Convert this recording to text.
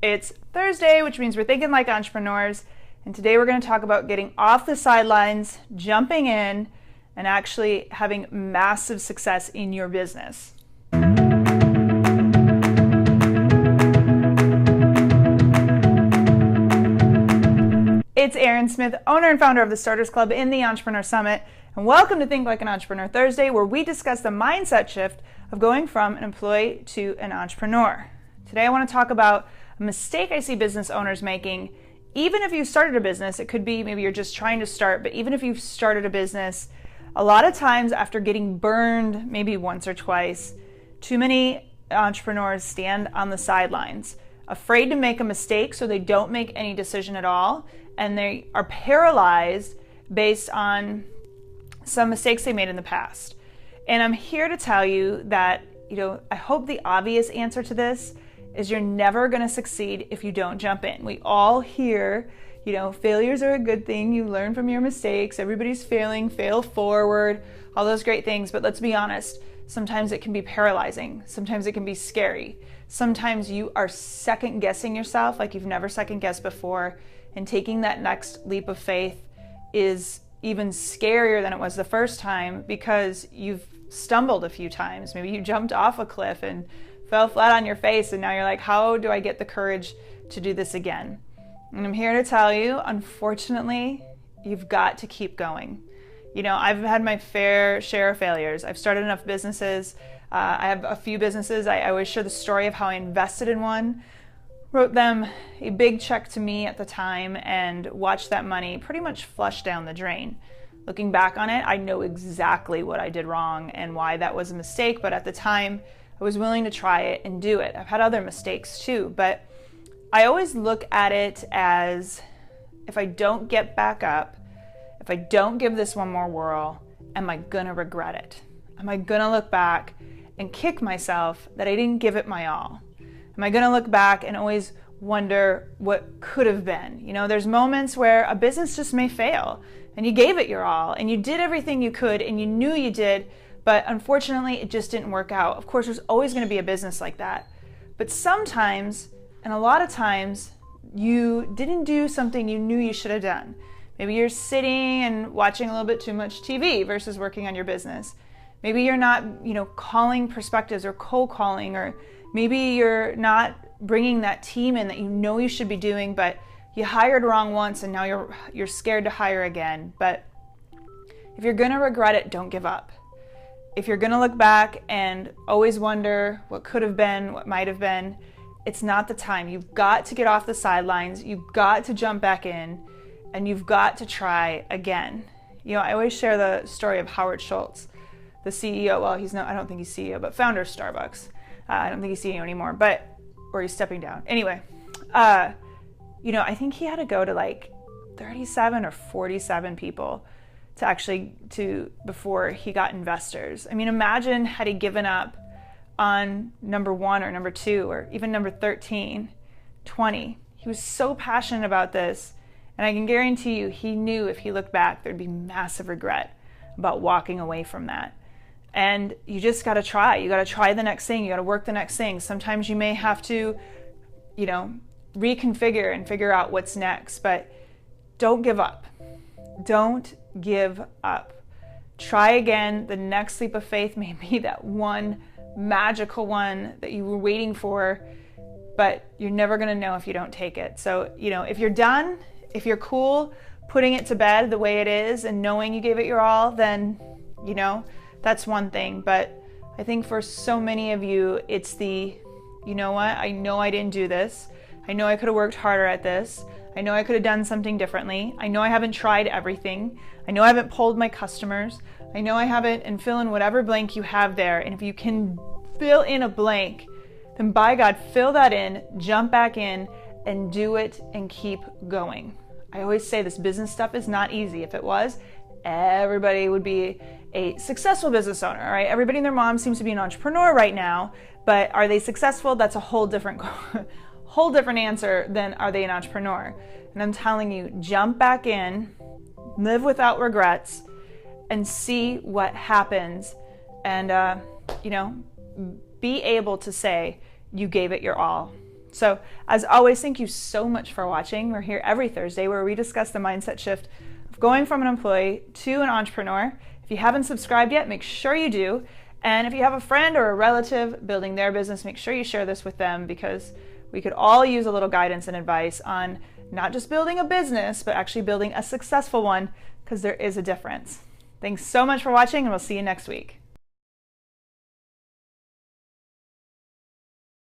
It's Thursday, which means we're thinking like entrepreneurs, and today we're going to talk about getting off the sidelines, jumping in, and actually having massive success in your business. It's Erin Smith, owner and founder of the Starters Club in the Entrepreneur Summit, and welcome to Think Like an Entrepreneur Thursday, where we discuss the mindset shift of going from an employee to an entrepreneur. Today I want to talk about a mistake I see business owners making. Even if you started a business, it could be maybe you're just trying to start, but even if you've started a business, a lot of times after getting burned maybe once or twice, too many entrepreneurs stand on the sidelines, afraid to make a mistake so they don't make any decision at all, and they are paralyzed based on some mistakes they made in the past. And I'm here to tell you that, I hope the obvious answer to this is you're never going to succeed if you don't jump in. We all hear, failures are a good thing. You learn from your mistakes. Everybody's failing, fail forward, all those great things. But let's be honest, sometimes it can be paralyzing. Sometimes it can be scary. Sometimes you are second guessing yourself like you've never second guessed before. And taking that next leap of faith is even scarier than it was the first time because you've stumbled a few times. Maybe you jumped off a cliff and fell flat on your face, and now you're like, how do I get the courage to do this again? And I'm here to tell you, unfortunately, you've got to keep going. I've had my fair share of failures. I've started enough businesses. I have a few businesses. I always share the story of how I invested in one, wrote them a big check to me at the time, and watched that money pretty much flush down the drain. Looking back on it, I know exactly what I did wrong and why that was a mistake, but at the time, I was willing to try it and do it. I've had other mistakes too, but I always look at it as if I don't get back up, if I don't give this one more whirl, am I gonna regret it? Am I gonna look back and kick myself that I didn't give it my all? Am I gonna look back and always wonder what could have been? There's moments where a business just may fail and you gave it your all and you did everything you could and you knew you did, but unfortunately, it just didn't work out. Of course, there's always going to be a business like that. But sometimes, and a lot of times, you didn't do something you knew you should have done. Maybe you're sitting and watching a little bit too much TV versus working on your business. Maybe you're not, calling prospectives or cold calling, or maybe you're not bringing that team in that you know you should be doing, but you hired wrong once and now you're scared to hire again. But if you're going to regret it, don't give up. If you're going to look back and always wonder what could have been, what might have been, it's not the time. You've got to get off the sidelines. You've got to jump back in, and you've got to try again. I always share the story of Howard Schultz, the CEO. Well, I don't think he's CEO, but founder of Starbucks. I don't think he's CEO anymore, or he's stepping down. Anyway, I think he had to go to like 37 or 47 people before he got investors. I mean, imagine had he given up on number 1 or number 2 or even number 13, 20. He was so passionate about this, and I can guarantee you he knew if he looked back there'd be massive regret about walking away from that. And you just got to try. You got to try the next thing. You got to work the next thing. Sometimes you may have to, reconfigure and figure out what's next, but don't give up. Don't give up. Try again. The next leap of faith may be that one magical one that you were waiting for, but you're never going to know if you don't take it. So, if you're done, if you're cool putting it to bed the way it is and knowing you gave it your all, then, that's one thing. But I think for so many of you, it's I know I didn't do this. I know I could have worked harder at this. I know I could have done something differently. I know I haven't tried everything. I know I haven't polled my customers. I know I haven't, and fill in whatever blank you have there. And if you can fill in a blank, then by God, fill that in, jump back in, and do it and keep going. I always say this business stuff is not easy. If it was, everybody would be a successful business owner, all right? Everybody and their mom seems to be an entrepreneur right now, but are they successful? That's a whole different answer than are they an entrepreneur. And I'm telling you, jump back in, live without regrets, and see what happens. And, be able to say you gave it your all. So, as always, thank you so much for watching. We're here every Thursday where we discuss the mindset shift of going from an employee to an entrepreneur. If you haven't subscribed yet, make sure you do. And if you have a friend or a relative building their business, make sure you share this with them, because we could all use a little guidance and advice on not just building a business, but actually building a successful one, because there is a difference. Thanks so much for watching, and we'll see you next week.